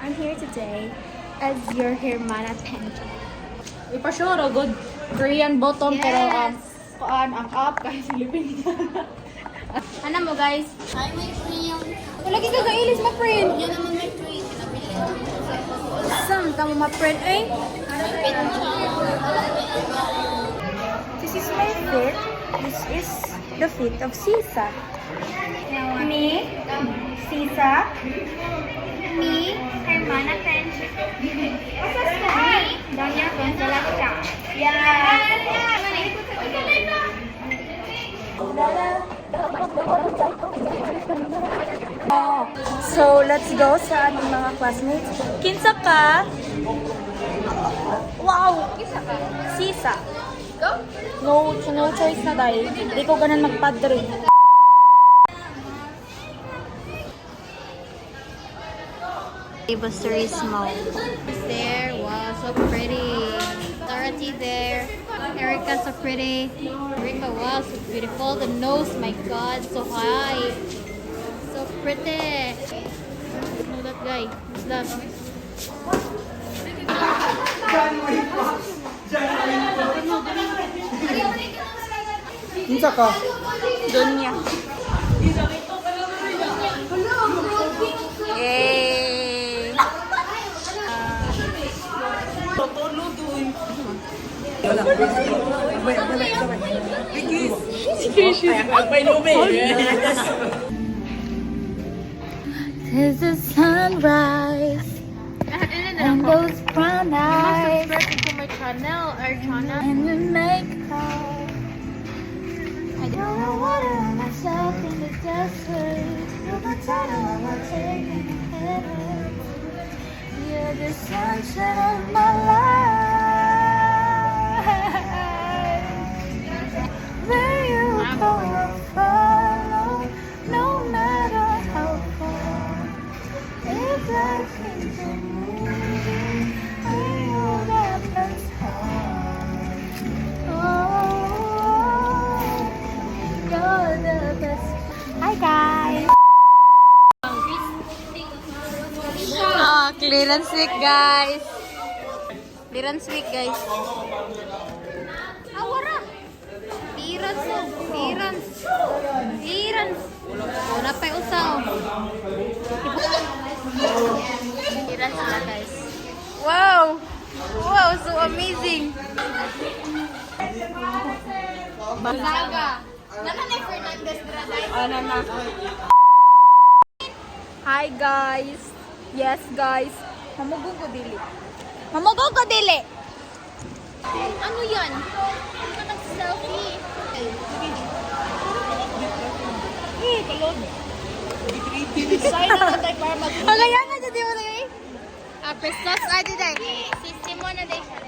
I'm here today as your Hermana Pencha. Ipa-sure, good Korean bottom, pero Yes. ang up kahit Philippine. Ano mo guys? Ay, may free yung... Lagi ka kailis ma-print. Yan naman may free. Pinabili. Saan ka mo ma-print eh? This is my fit. This is the fit of Sisa. Me, Sisa. Me, Hermana Pencha. What's that? Me, Doña Consolata. So, let's go sa ating mga classmates. Kinsa ka? Wow! Kinsa ka? Sisa. Go? No choice na dahil. Hindi ko ganun magpadre. Busterismo. There, wow, so pretty. Dorothy there. Erica, so pretty. Erica, wow, so beautiful. The nose, my God, so high. So pretty. Know that guy. Who's that? Kinsa ka? Donya. Yay! There's a sunrise and those brown eyes Subscribe to my channel, our channel. and we make love. I don't know what I'm myself in the desert. You're my title, I'm taking a heaven. You're the sunset of my life. Where you go, I'll follow, no matter how far. It's like it's a movie. I know that that's hard. Oh, you're the best. Hi guys. Clearance week guys. Clearance week guys. Awara! Clearance mo. Clearance. Clearance. O, napay usaw. Clearance sila guys. Wow! Wow, so amazing. Saga. Nanay Fernandez Draday. Ano na? Hi guys. Yes guys. Mamugong ko dili. Mamugong ko dili. Ano yan? Ano ka nag-selfie? Sign na tayo para mag... Kaya nga dyan mo na yun. Prestos ay diday. System mo na day siya.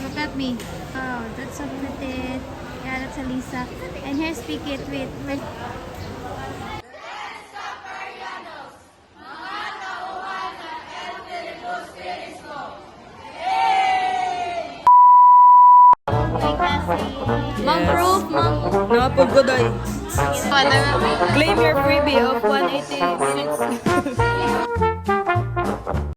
Look at me. Oh, that's so pretty. Yeah, that's Alisa. And here's Pikit with... Mangrove, Napagod ay. Claim your freebie of 186.